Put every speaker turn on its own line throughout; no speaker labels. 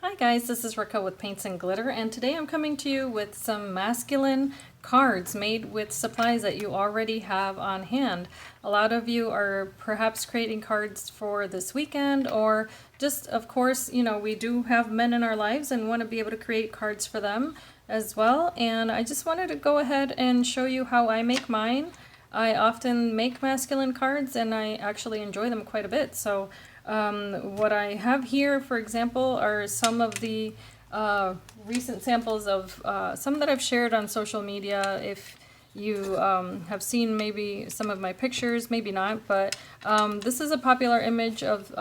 Hi guys, this is Raquel with Paints and Glitter, and today I'm coming to you with some masculine cards made with supplies that you already have on hand. A lot of you are perhaps creating cards for this weekend, or just, of course, we do have men in our lives and want to be able to create cards for them as well. And I just wanted to go ahead and show you how I make mine. I often make masculine cards and I actually enjoy them quite a bit. So what I have here, for example, are some of the recent samples of some that I've shared on social media. If you have seen maybe some of my pictures, maybe not, but this is a popular image of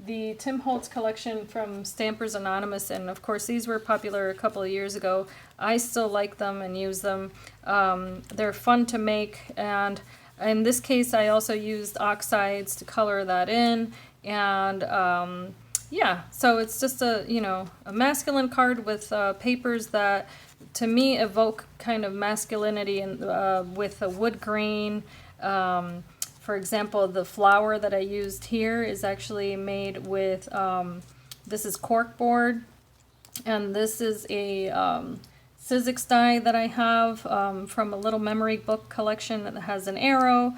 the Tim Holtz collection from Stampers Anonymous, and of course these were popular a couple of years ago. I still like them and use them. They're fun to make, and in this case I also used oxides to color that in, and yeah, so it's just a masculine card with papers that to me evoke kind of masculinity, and with a wood grain. For example, the flower that I used here is actually made with, this is corkboard, and this is a Sizzix die that I have from a little memory book collection that has an arrow.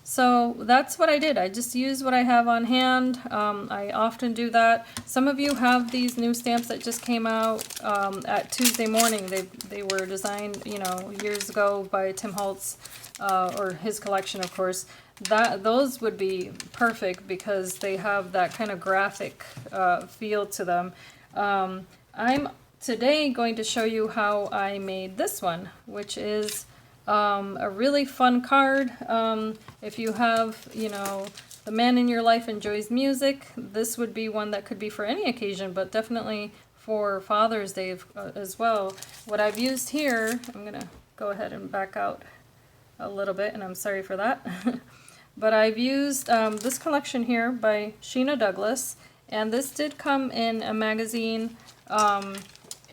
So that's what I did. I just used what I have on hand. I often do that. Some of you have these new stamps that just came out at Tuesday Morning. They were designed, years ago by Tim Holtz, or his collection, of course. Those would be perfect because they have that kind of graphic feel to them. I'm today going to show you how I made this one, which is a really fun card. If you have, the man in your life enjoys music, this would be one that could be for any occasion, but definitely for Father's Day as well. What I've used here, I'm going to go ahead and back out a little bit, and I'm sorry for that. But I've used this collection here by Sheena Douglass, and this did come in a magazine,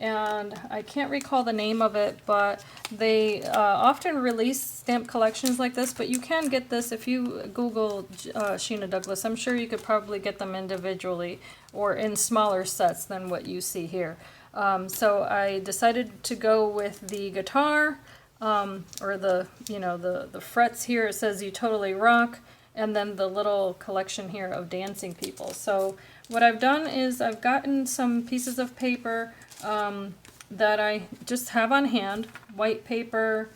and I can't recall the name of it, but they often release stamp collections like this, but you can get this if you Google Sheena Douglass. I'm sure you could probably get them individually or in smaller sets than what you see here. So I decided to go with the guitar, or the frets here. It says "You Totally Rock," and then the little collection here of dancing people. So what I've done is I've gotten some pieces of paper that I just have on hand: white paper,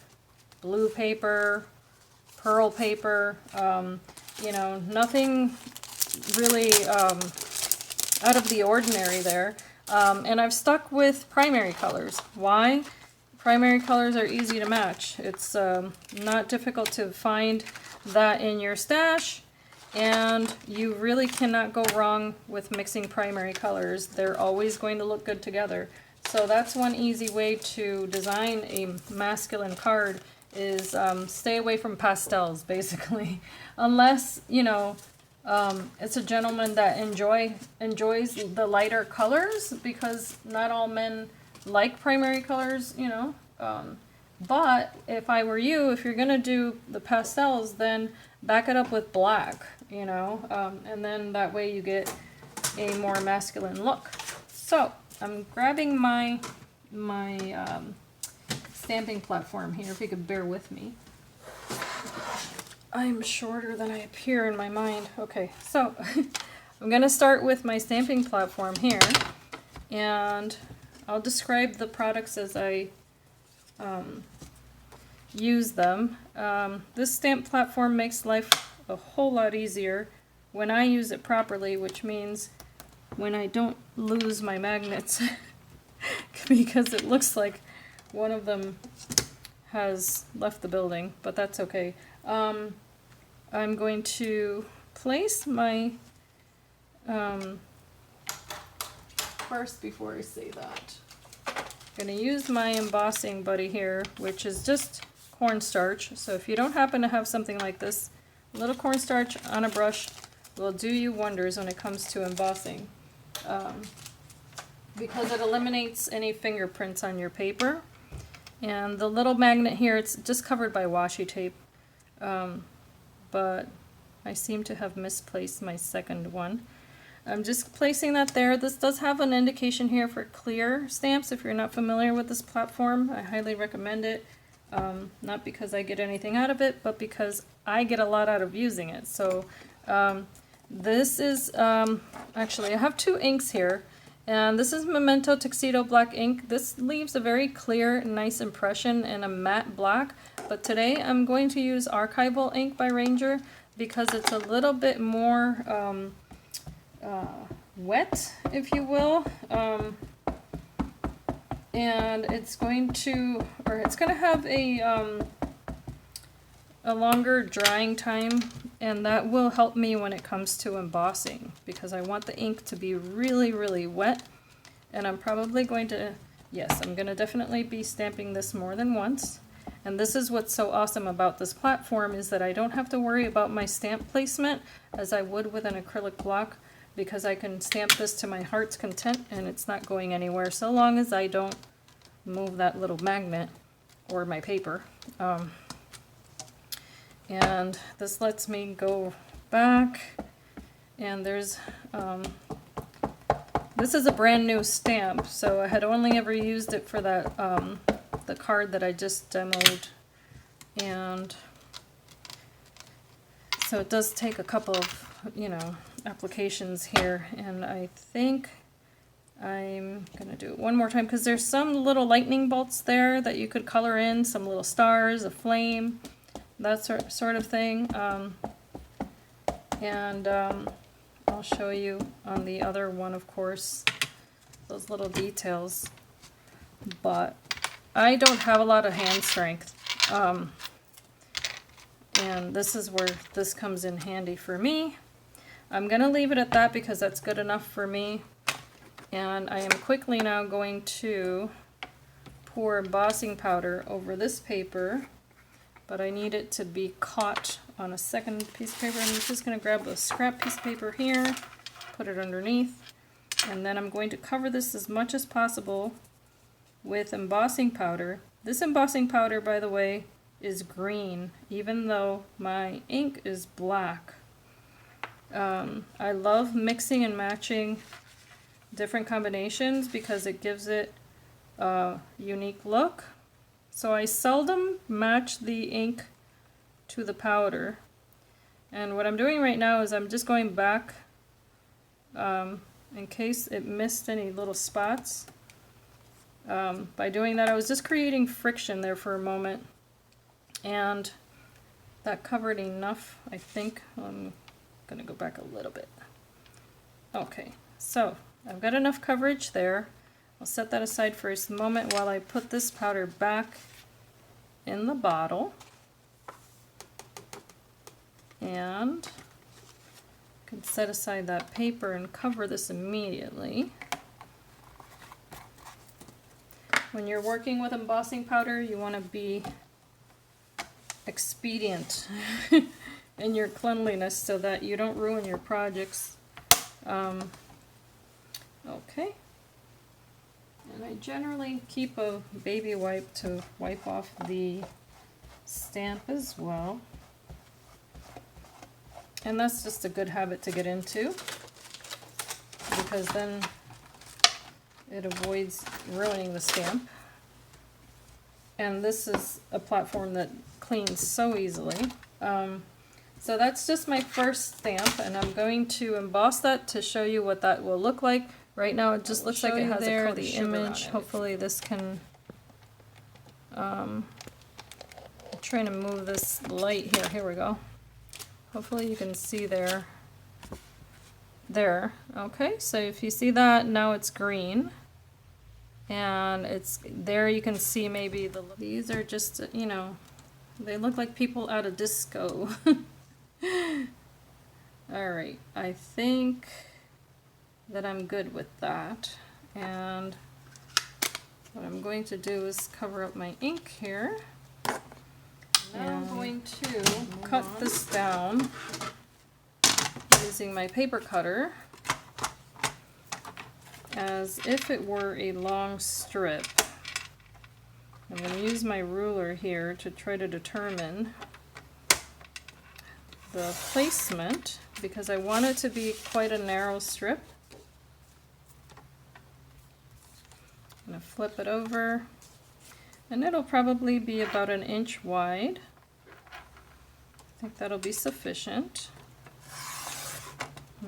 blue paper, pearl paper, nothing really out of the ordinary there. And I've stuck with primary colors. Why? Primary colors are easy to match. It's not difficult to find that in your stash, and you really cannot go wrong with mixing primary colors. They're always going to look good together. So that's one easy way to design a masculine card, is stay away from pastels, basically. Unless, it's a gentleman that enjoys the lighter colors, because not all men like primary colors, but if I were you, if you're gonna do the pastels, then back it up with black, and then that way you get a more masculine look. So I'm grabbing my stamping platform here, if you could bear with me. I'm shorter than I appear in my mind. Okay, so I'm gonna start with my stamping platform here, and I'll describe the products as I use them. This stamp platform makes life a whole lot easier when I use it properly, which means when I don't lose my magnets, because it looks like one of them has left the building, but that's okay. I'm going to place my first, before I say that, I'm going to use my embossing buddy here, which is just cornstarch. So if you don't happen to have something like this, a little cornstarch on a brush will do you wonders when it comes to embossing, because it eliminates any fingerprints on your paper. And the little magnet here, it's just covered by washi tape, but I seem to have misplaced my second one. I'm just placing that there. This does have an indication here for clear stamps. If you're not familiar with this platform, I highly recommend it. Not because I get anything out of it, but because I get a lot out of using it. So this is, actually I have two inks here, and this is Memento Tuxedo Black ink. This leaves a very clear, nice impression in a matte black, but today I'm going to use Archival ink by Ranger because it's a little bit more wet, if you will, and it's going to have a longer drying time, and that will help me when it comes to embossing, because I want the ink to be really, really wet. And I'm probably going to, yes, I'm going to definitely be stamping this more than once. And this is what's so awesome about this platform, is that I don't have to worry about my stamp placement as I would with an acrylic block, because I can stamp this to my heart's content and it's not going anywhere so long as I don't move that little magnet or my paper. And this lets me go back, and there's this is a brand new stamp, so I had only ever used it for that the card that I just demoed, and so it does take a couple of, you know, applications here, and I think I'm gonna do it one more time because there's some little lightning bolts there that you could color in, some little stars, a flame, that sort of thing, and I'll show you on the other one, of course, those little details, but I don't have a lot of hand strength, and this is where this comes in handy for me. I'm going to leave it at that because that's good enough for me. And I am quickly now going to pour embossing powder over this paper, but I need it to be caught on a second piece of paper. I'm just going to grab a scrap piece of paper here, put it underneath, and then I'm going to cover this as much as possible with embossing powder. This embossing powder, by the way, is green, even though my ink is black. I love mixing and matching different combinations because it gives it a unique look. So I seldom match the ink to the powder. And what I'm doing right now is I'm just going back in case it missed any little spots. By doing that, I was just creating friction there for a moment. And that covered enough, I think. I'm going to go back a little bit. Okay, so I've got enough coverage there. I'll set that aside for a moment while I put this powder back in the bottle. And I can set aside that paper and cover this immediately. When you're working with embossing powder, you want to be expedient in your cleanliness so that you don't ruin your projects. Okay. And I generally keep a baby wipe to wipe off the stamp as well. And that's just a good habit to get into, because then it avoids ruining the stamp. And this is a platform that cleans so easily. So that's just my first stamp, and I'm going to emboss that to show you what that will look like. Right now it just looks like it has there, the image. Hopefully this can, I'm trying to move this light here. Here we go. Hopefully you can see there. Okay, so if you see that, now it's green. And it's there, you can see maybe these are just, you know, they look like people at a disco. Alright, I think that I'm good with that. And what I'm going to do is cover up my ink here. Now I'm going to cut this down using my paper cutter as if it were a long strip. I'm going to use my ruler here to try to determine the placement because I want it to be quite a narrow strip. I'm going to flip it over, and it'll probably be about 1 inch wide. I think that'll be sufficient.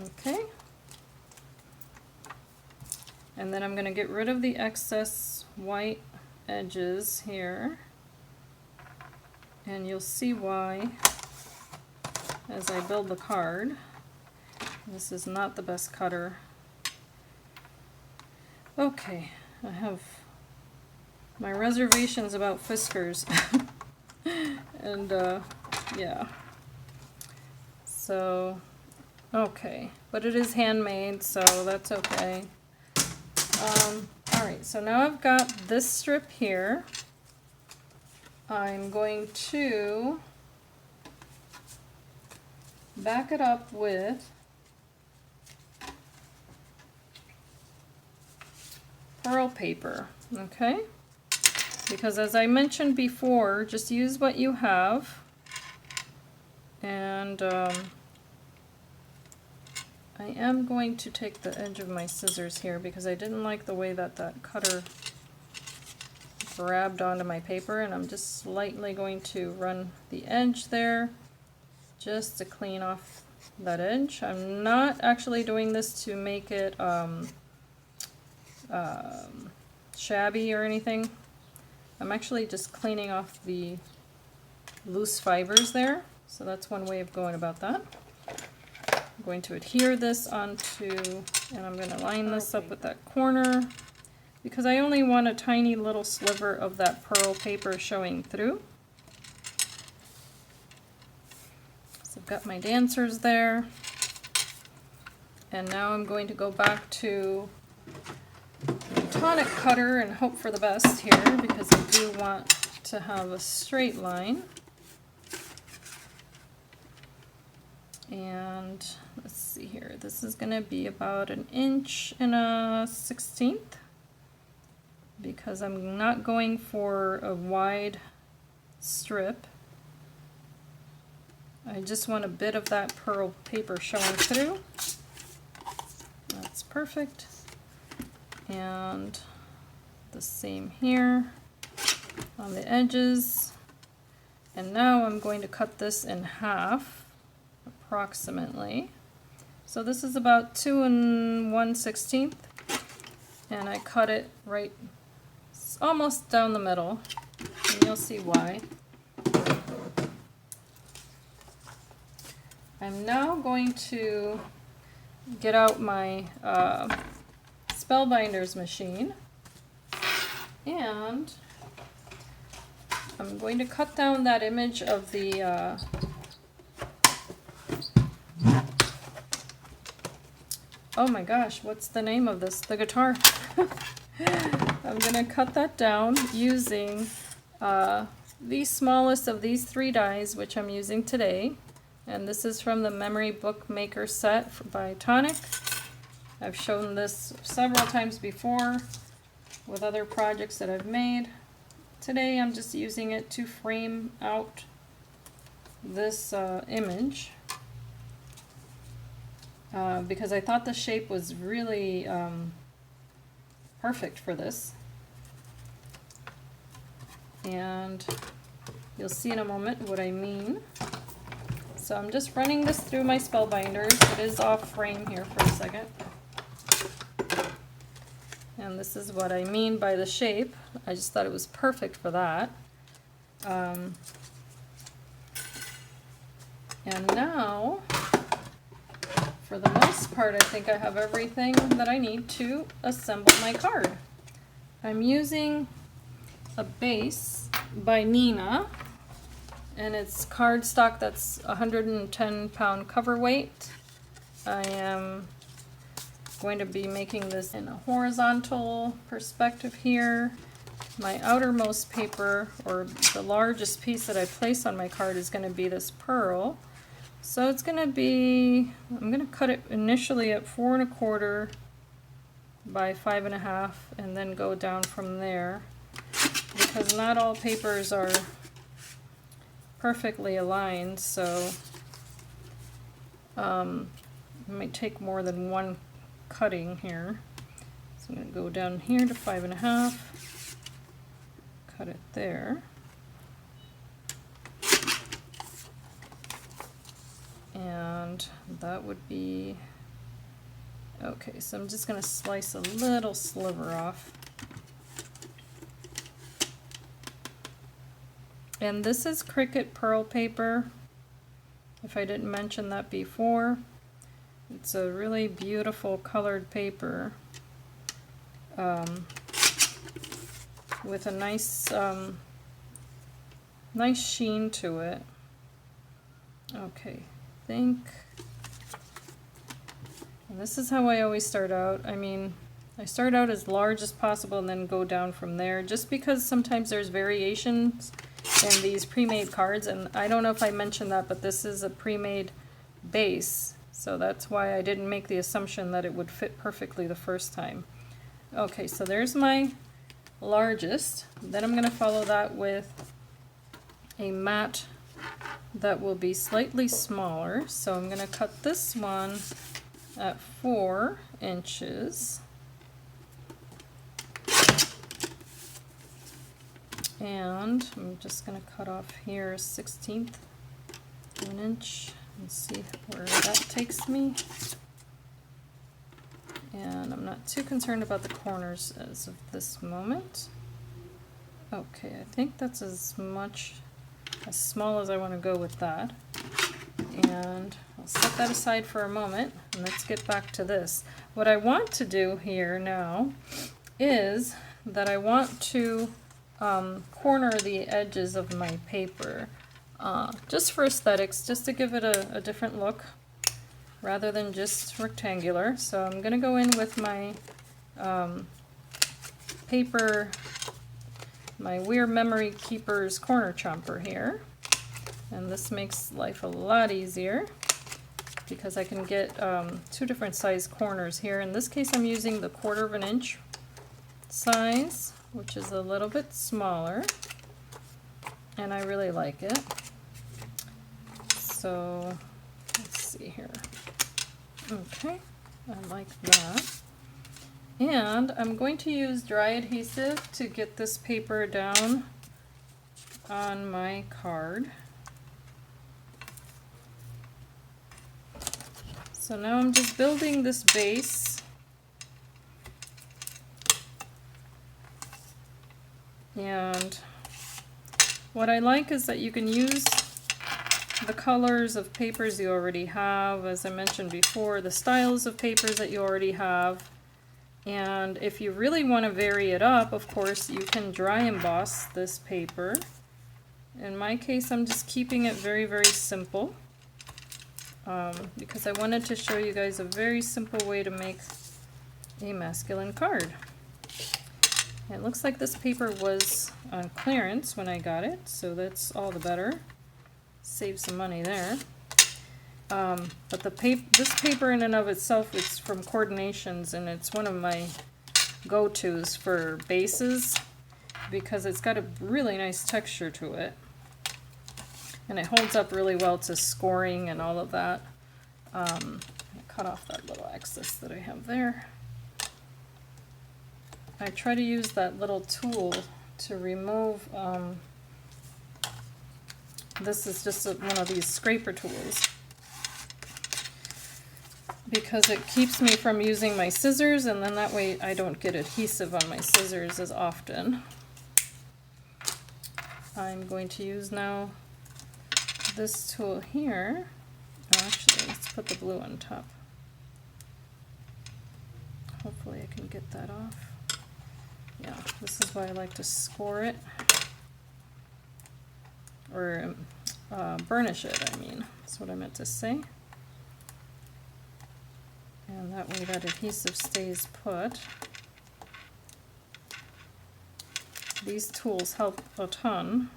Okay. And then I'm going to get rid of the excess white edges here. And you'll see why as I build the card. This is not the best cutter. Okay, I have my reservations about Fiskars. And yeah. So, okay. But it is handmade, so that's okay. Alright, so now I've got this strip here. I'm going to back it up with pearl paper, okay? Because as I mentioned before, just use what you have. And I am going to take the edge of my scissors here because I didn't like the way that that cutter grabbed onto my paper, and I'm just slightly going to run the edge there just to clean off that edge. I'm not actually doing this to make it shabby or anything. I'm actually just cleaning off the loose fibers there. So that's one way of going about that. I'm going to adhere this onto, and I'm going to line this up with that corner because I only want a tiny little sliver of that pearl paper showing through. So I've got my dancers there. And now I'm going to go back to the tonic cutter and hope for the best here because I do want to have a straight line. And let's see here, this is going to be about 1 1/16 because I'm not going for a wide strip. I just want a bit of that pearl paper showing through. That's perfect. And the same here on the edges. And now I'm going to cut this in half approximately. So this is about 2 1/16, and I cut it right almost down the middle, and you'll see why. I'm now going to get out my Spellbinders machine, and I'm going to cut down that image of the oh my gosh, what's the name of this? The guitar. I'm going to cut that down using the smallest of these 3 dies, which I'm using today. And this is from the Memory Book Maker set by Tonic. I've shown this several times before with other projects that I've made. Today I'm just using it to frame out this image. Because I thought the shape was really perfect for this. And you'll see in a moment what I mean. So I'm just running this through my Spellbinders. It is off frame here for a second. And this is what I mean by the shape. I just thought it was perfect for that. And now, for the most part, I think I have everything that I need to assemble my card. I'm using a base by Nina, and it's cardstock that's 110-pound cover weight. I am going to be making this in a horizontal perspective here. My outermost paper, or the largest piece that I place on my card, is going to be this pearl. So it's going to be, I'm going to cut it initially at 4 1/4 by 5 1/2 and then go down from there, because not all papers are perfectly aligned. So It might take more than one cutting here. So I'm going to go down here to 5.5, cut it there. And that would be, okay, so I'm just going to slice a little sliver off. And this is Cricut Pearl paper, if I didn't mention that before. It's a really beautiful colored paper with a nice nice sheen to it. Okay, and this is how I always start out. I mean, I start out as large as possible and then go down from there, just because sometimes there's variations in these pre-made cards, and I don't know if I mentioned that, but this is a pre-made base, so that's why I didn't make the assumption that it would fit perfectly the first time. Okay, so there's my largest. Then I'm going to follow that with a mat that will be slightly smaller, so I'm going to cut this one at 4 inches. And I'm just going to cut off here 1/16 of an inch and see where that takes me. And I'm not too concerned about the corners as of this moment. Okay, I think that's as small as I want to go with that. And I'll set that aside for a moment, and let's get back to this. What I want to do here now is that I want to corner the edges of my paper, just for aesthetics, just to give it a different look rather than just rectangular. So I'm going to go in with my paper, my Weird Memory Keepers corner chomper here, and this makes life a lot easier because I can get 2 different size corners here. In this case I'm using the 1/4 of an inch size, which is a little bit smaller, and I really like it. So let's see here. Okay, I like that. And I'm going to use dry adhesive to get this paper down on my card. So now I'm just building this base. And what I like is that you can use the colors of papers you already have, as I mentioned before, the styles of papers that you already have. And if you really want to vary it up, of course, you can dry emboss this paper. In my case, I'm just keeping it very, very simple because I wanted to show you guys a very simple way to make a masculine card. It looks like this paper was on clearance when I got it, so that's all the better. Save some money there. But this paper in and of itself, it's from Coordinations, and it's one of my go-tos for bases because it's got a really nice texture to it. And it holds up really well to scoring and all of that. I cut off that little excess that I have there. I try to use that little tool to remove, this is just one of these scraper tools, because it keeps me from using my scissors, and then that way I don't get adhesive on my scissors as often. I'm going to use now this tool here. Oh, actually, let's put the blue on top. Hopefully I can get that off. Yeah, this is why I like to score it, or burnish it, I mean, that's what I meant to say. And that way that adhesive stays put. These tools help a ton,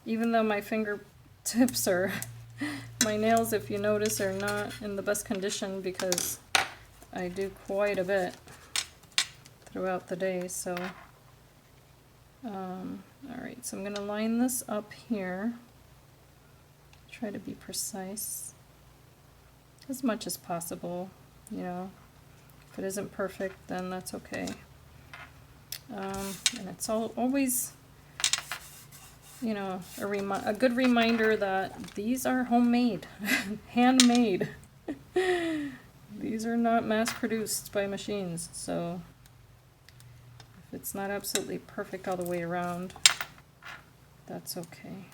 even though my fingertips are, my nails, if you notice, are not in the best condition because I do quite a bit throughout the day. So alright, so I'm going to line this up here, try to be precise. as much as possible, you know. If it isn't perfect, then that's okay. And it's always, you know, a good reminder that these are homemade, handmade. These are not mass-produced by machines, so if it's not absolutely perfect all the way around, that's okay.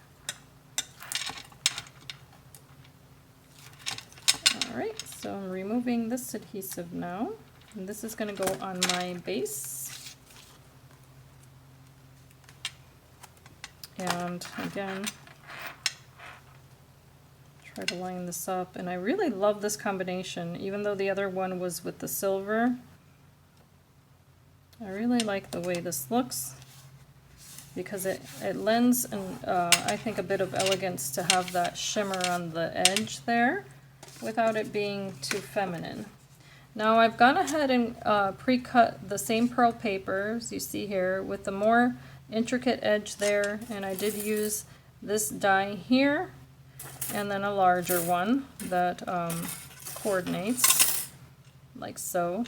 Alright, so I'm removing this adhesive now, and this is going to go on my base. And again, try to line this up, and I really love this combination, even though the other one was with the silver. I really like the way this looks because it lends, I think, a bit of elegance to have that shimmer on the edge there without it being too feminine. Now I've gone ahead and pre-cut the same pearl paper, as you see here, with the more intricate edge there, and I did use this die here and then a larger one that coordinates like so.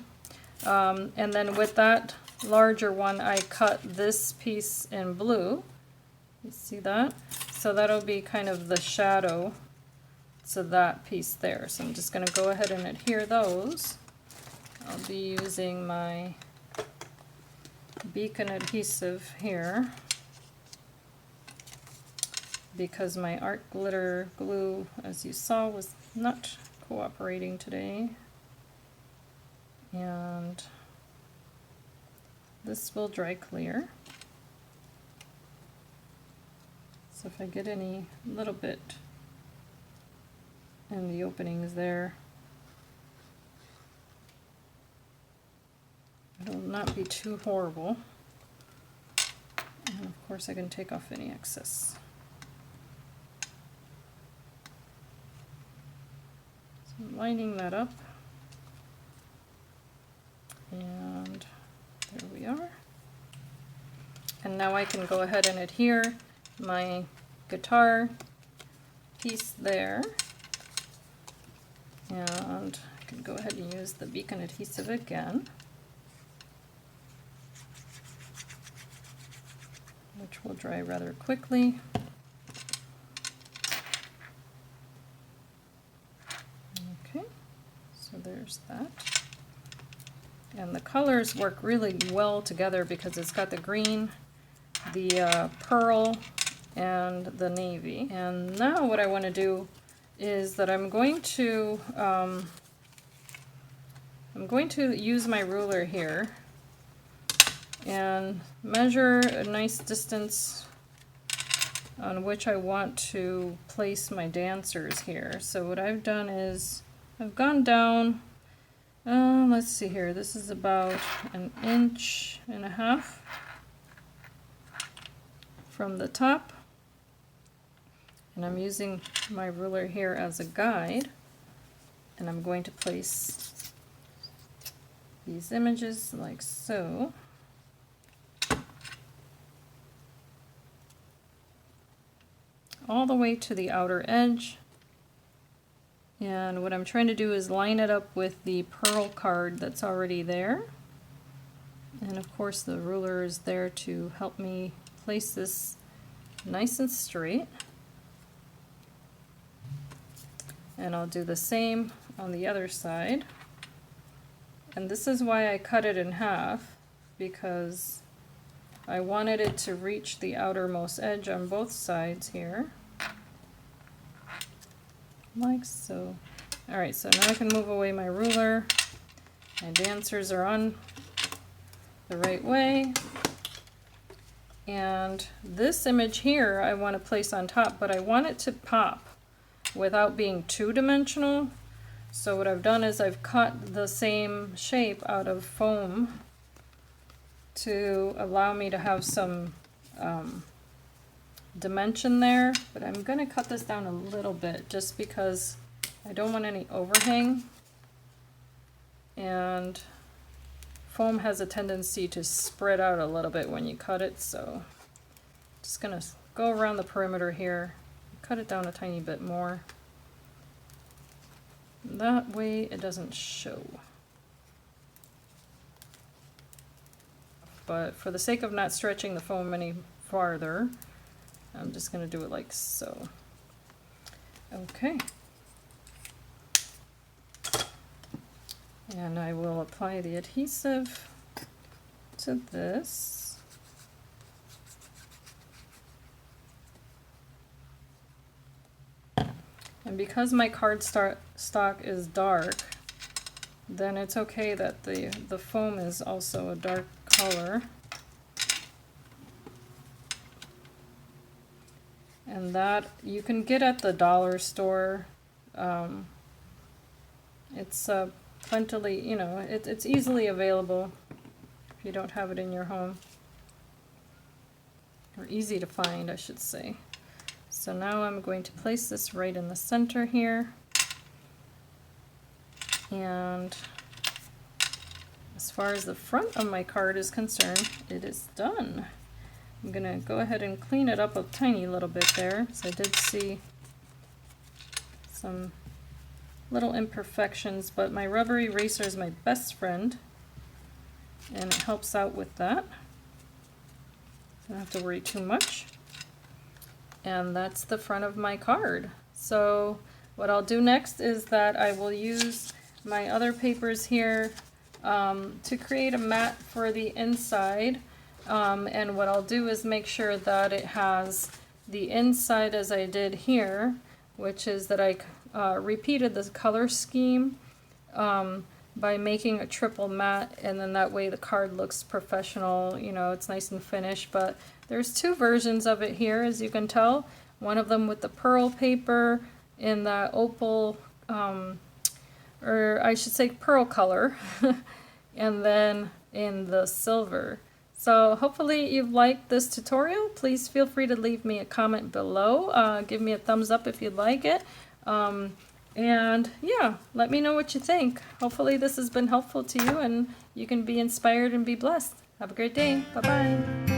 And then with that larger one I cut this piece in blue. You see that? So that'll be kind of the shadow to that piece there. So I'm just going to go ahead and adhere those. I'll be using my beacon adhesive here because my art glitter glue, as you saw, was not cooperating today. And this will dry clear. So if I get any little bit in the openings there, it'll not be too horrible. And of course I can take off any excess. So I'm lining that up. And there we are. And now I can go ahead and adhere my guitar piece there. And I can go ahead and use the beacon adhesive again, which will dry rather quickly. Okay, so there's that. And the colors work really well together because it's got the green, the pearl, and the navy. And now what I want to do is that I'm going to use my ruler here and measure a nice distance on which I want to place my dancers here. So what I've done is I've gone down, let's see here, this is about 1.5 inches from the top, and I'm using my ruler here as a guide, and I'm going to place these images like so. All the way to the outer edge. And what I'm trying to do is line it up with the pearl card that's already there. And of course the ruler is there to help me place this nice and straight. And I'll do the same on the other side. And this is why I cut it in half, because I wanted it to reach the outermost edge on both sides here. Like so. Alright, so now I can move away my ruler. My dancers are on the right way. And this image here I want to place on top, but I want it to pop without being two-dimensional. So what I've done is I've cut the same shape out of foam to allow me to have some dimension there, but I'm going to cut this down a little bit just because I don't want any overhang, and foam has a tendency to spread out a little bit when you cut it, so just going to go around the perimeter here, cut it down a tiny bit more, That way it doesn't show. But for the sake of not stretching the foam any farther, I'm just going to do it like so. Okay. And I will apply the adhesive to this. And because my cardstock is dark, then it's okay that the foam is also a dark color. And that you can get at the dollar store. It's plentifully, you know, it's easily available if you don't have it in your home. Or easy to find, I should say. So now I'm going to place this right in the center here. And as far as the front of my card is concerned, it is done. I'm going to go ahead and clean it up a tiny little bit there, so I did see some little imperfections, but my rubber eraser is my best friend, and it helps out with that. So I don't have to worry too much. And that's the front of my card. So what I'll do next is that I will use my other papers here to create a mat for the inside. And what I'll do is make sure that it has the inside as I did here, which is that I repeated the color scheme by making a triple mat, and then that way the card looks professional, you know, it's nice and finished. But there's two versions of it here, as you can tell. One of them with the pearl paper in the opal, or I should say pearl color, and then in the silver. So hopefully you've liked this tutorial. Please feel free to leave me a comment below. Give me a thumbs up if you'd like it. And yeah, let me know what you think. Hopefully this has been helpful to you and you can be inspired and be blessed. Have a great day. Bye-bye.